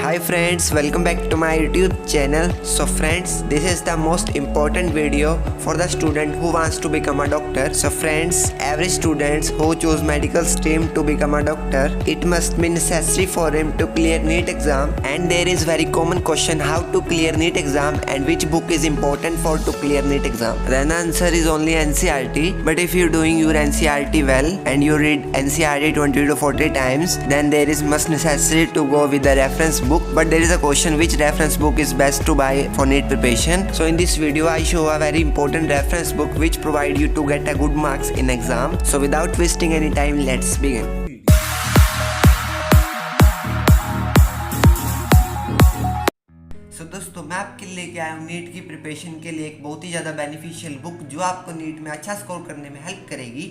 Hi friends, welcome back to my YouTube channel. So friends, this is the most important video for the student who wants to become a doctor. So friends, every student who choose medical stream to become a doctor, it must be necessary for him to clear NEET exam, and there is very common question how to clear NEET exam and which book is important for to clear NEET exam. Then the answer is only NCERT, but if you doing your NCERT well and you read NCERT 20 to 40 times, then there is must necessary to go with the reference book. But there is a question which reference book is best to buy for NEET preparation. So in this video I show a very important reference book which provide you to get a good marks in exam. So without wasting any time, let's begin. दोस्तों मैं आपके लिए लेके आया हूँ NEET की preparation के लिए एक बहुत ही ज़्यादा बेनिफिशियल बुक जो आपको नीट में अच्छा स्कोर करने में हेल्प करेगी।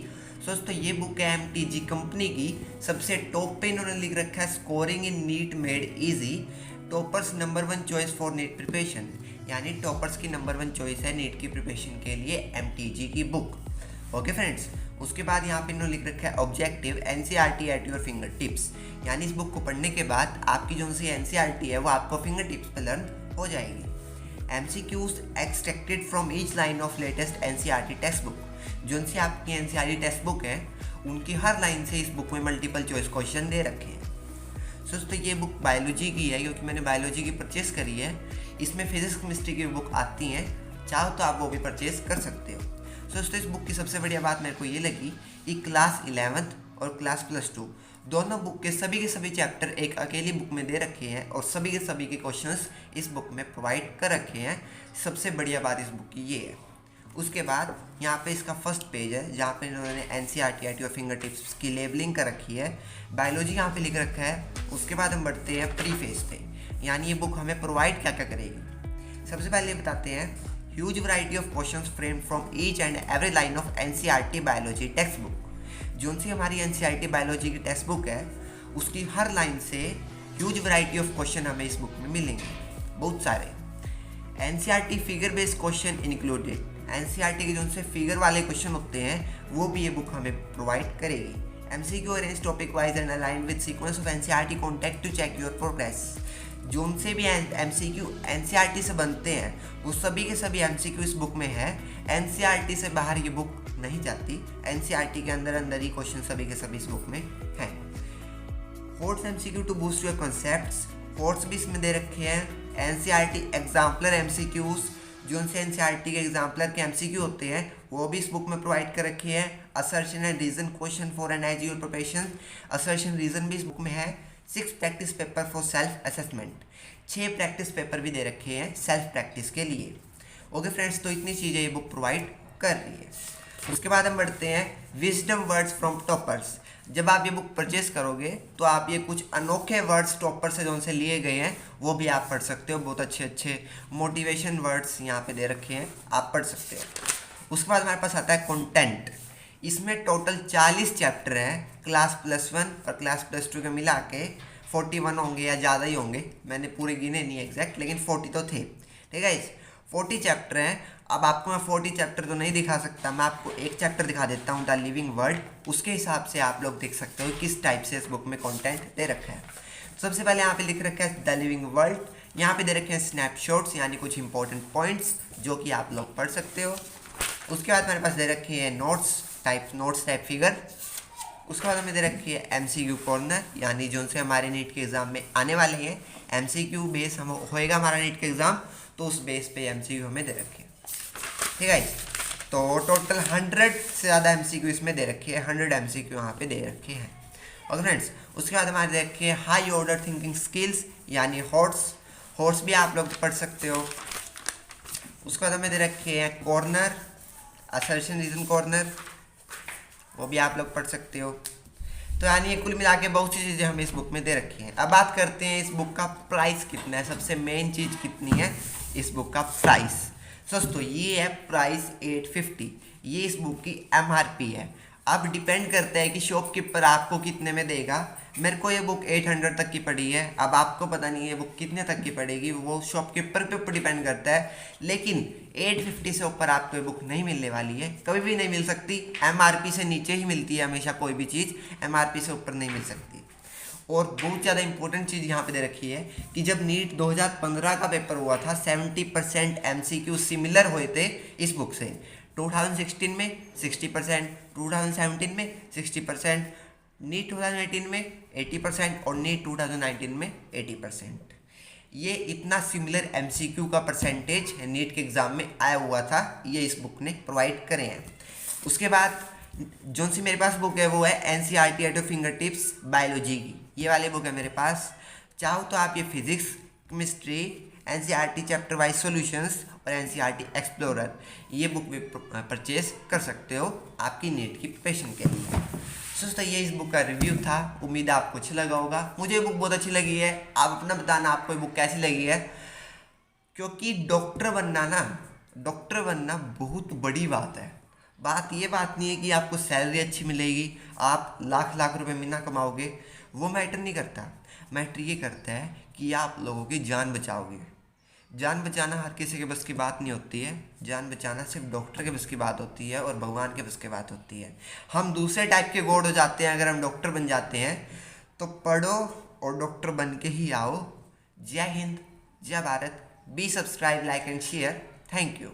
दोस्तों ये बुक है MTG कंपनी की, सबसे टॉप पे इन्होंने लिख रखा है scoring in NEET made easy, toppers number 1 choice for NEET preparation, यानी टॉपर्स की नंबर 1 चॉइस है नीट की प्रिपरेशन के लिए MTG की बुक। ओके फ्रेंड्स, उसके बाद यहाँ पे इन्होंने लिख रखा है objective NCERT at your finger tips, यानी इस बुक को पढ़ने के बाद आपकी जो सी NCERT है वो आपको फिंगर टिप्स पे लर्न हो जाएगी। MCQs extracted from each line of latest NCERT text book, जो सी आपकी NCERT टेक्स्ट बुक है उनकी हर लाइन से इस बुक में मल्टीपल चॉइस क्वेश्चन दे रखे हैं। दोस्तों ये बुक बायोलॉजी की है क्योंकि मैंने बायोलॉजी की परचेस करी है। इसमें फिजिक्स केमिस्ट्री की बुक आती हैं, चाहो तो आप वो भी परचेस कर सकते हो। दोस्तों इस बुक की सबसे बढ़िया बात मेरे को ये लगी कि क्लास 11th और क्लास +2 दोनों बुक के सभी चैप्टर एक अकेली बुक में दे रखे हैं और सभी के क्वेश्चंस इस बुक में प्रोवाइड कर रखे हैं। सबसे बढ़िया बात इस बुक की ये है। उसके बाद यहाँ पे इसका फर्स्ट पेज है जहाँ पे इन्होंने NCERT at your finger tips की लेबलिंग कर रखी है, बायोलॉजी यहाँ पे लिख रखा है। उसके बाद हम बढ़ते हैं प्रीफेस पे, यानी ये बुक हमें प्रोवाइड क्या क्या करेगी। सबसे पहले बताते हैं huge variety of questions framed from each and every line of NCERT biology text book, जो सी हमारी NCERT बायोलॉजी की टेक्स्ट बुक है उसकी हर लाइन से ह्यूज वैरायटी ऑफ क्वेश्चन हमें इस बुक में मिलेंगे, बहुत सारे। NCERT figure based question included, NCERT के जो से फिगर वाले क्वेश्चन होते हैं वो भी ये बुक हमें प्रोवाइड करेगी। MCQ arrange topic wise and align with sequence of NCERT contact to check your progress, जो से भी MCQ NCERT से बनते हैं वो सभी के सभी MCQ इस बुक में है। NCERT से बाहर ये बुक नहीं जाती, NCERT के अंदर ही क्वेश्चन सभी के सभी इस बुक में हैं। Fourth MCQ to boost your concepts, fourth भी इसमें दे रखे हैं। NCERT एग्जाम्पलर MCQs, जो उनसे NCERT के एग्जाम्पलर के MCQ होते हैं वो भी इस बुक में प्रोवाइड कर रखे हैं। Assertion and reason question for an annual preparation, assertion reason भी इस बुक में है। 6 practice paper for self assessment, 6 practice paper भी दे रखे हैं सेल्फ प्रैक्टिस के लिए। ओके फ्रेंड्स, तो इतनी चीज़ें ये बुक प्रोवाइड कर रही है। उसके बाद हम बढ़ते हैं विजडम वर्ड्स फ्रॉम टॉपर्स। जब आप ये बुक परचेस करोगे तो आप ये कुछ अनोखे वर्ड्स टॉपर से जो से लिए गए हैं वो भी आप पढ़ सकते हो। बहुत अच्छे मोटिवेशन वर्ड्स यहाँ पे दे रखे हैं, आप पढ़ सकते हो। उसके बाद हमारे पास आता है कंटेंट, इसमें टोटल 40 चैप्टर हैं, क्लास +1 और क्लास +2 के मिला के 41 होंगे या ज़्यादा ही होंगे, मैंने पूरे गिने नहीं एग्जैक्ट, लेकिन 40 तो थे। ठीक है, 40 चैप्टर हैं। अब आपको मैं 40 चैप्टर तो नहीं दिखा सकता, मैं आपको एक चैप्टर दिखा देता हूँ द लिविंग वर्ल्ड, उसके हिसाब से आप लोग देख सकते हो किस टाइप से इस बुक में कंटेंट दे रखा है। सबसे पहले यहाँ पे लिख रखा है द लिविंग वर्ल्ड, यहाँ पे दे रखे हैं स्नैपशॉट्स, यानी कुछ इंपॉर्टेंट पॉइंट्स जो कि आप लोग पढ़ सकते हो। उसके बाद मेरे पास दे रखी है नोट्स टाइप फिगर। उसके बाद हमें दे रखी है MCQ कॉर्नर, यानी जो से हमारे नीट के एग्ज़ाम में आने वाले हैं। MCQ बेस हम होएगा हमारा नीट के एग्ज़ाम, तो उस बेस पे MCQ हमें दे रखे हैं। ठीक है, तो टोटल 100 से ज़्यादा MCQ इसमें दे रखे हैं, 100 MCQ यहाँ पे दे रखे हैं। और फ्रेंड्स उसके बाद हमारे दे रखे हैं हाई ऑर्डर थिंकिंग स्किल्स, यानी हॉट्स भी आप लोग पढ़ सकते हो। उसके बाद हमें दे रखे हैं कॉर्नर, असर्शन रीजन कॉर्नर, वो भी आप लोग पढ़ सकते हो। तो यानी ये कुल मिला के बहुत सी चीज़ें हमें इस बुक में दे रखी हैं। अब बात करते हैं इस बुक का प्राइस कितना है, सबसे मेन चीज़ कितनी है इस बुक का प्राइस। दोस्तों ये है प्राइस 850, ये इस बुक की MRP है। अब डिपेंड करता है कि शॉपकीपर आपको कितने में देगा। मेरे को ये बुक 800 तक की पड़ी है, अब आपको पता नहीं ये बुक कितने तक की पड़ेगी, वो शॉपकीपर के ऊपर डिपेंड करता है। लेकिन 850 से ऊपर आपको ये बुक नहीं मिलने वाली है, कभी भी नहीं मिल सकती। MRP से नीचे ही मिलती है हमेशा, कोई भी चीज़ MRP से ऊपर नहीं मिल सकती। और बहुत ज़्यादा इंपॉर्टेंट चीज़ यहाँ पे दे रखी है कि जब नीट 2015 का पेपर हुआ था 70% MCQ सिमिलर हुए थे इस बुक से। 2016 में 60%, 2017 में 60%, नीट 2018 में 80% और नीट 2019 में 80%। ये इतना सिमिलर MCQ का परसेंटेज नीट के एग्ज़ाम में आया हुआ था, ये इस बुक ने प्रोवाइड करे हैं। उसके बाद जो सी मेरे पास बुक है वो है NCERT at your finger tips biology की, ये वाली बुक है मेरे पास। चाहो तो आप ये physics, chemistry, NCERT chapter wise solutions और NCERT एक्सप्लोरर ये बुक भी परचेज कर सकते हो आपकी नीट की प्रिपरेशन के लिए। दोस्तों ये इस बुक का रिव्यू था, उम्मीद है आपको अच्छा लगा होगा। मुझे बुक बहुत अच्छी लगी है, आप अपना बताना आपको ये बुक कैसी लगी है, क्योंकि डॉक्टर बनना बहुत बड़ी बात है। ये बात नहीं है कि आपको सैलरी अच्छी मिलेगी, आप लाख लाख रुपए महीना कमाओगे, वो मैटर नहीं करता। मैटर ये करता है कि आप लोगों की जान बचाओगे। जान बचाना हर किसी के बस की बात नहीं होती है, जान बचाना सिर्फ डॉक्टर के बस की बात होती है और भगवान के बस की बात होती है। हम दूसरे टाइप के गॉड हो जाते हैं अगर हम डॉक्टर बन जाते हैं। तो पढ़ो और डॉक्टर बन के ही आओ। जय हिंद, जय Bharat. B subscribe, like and share. Thank you.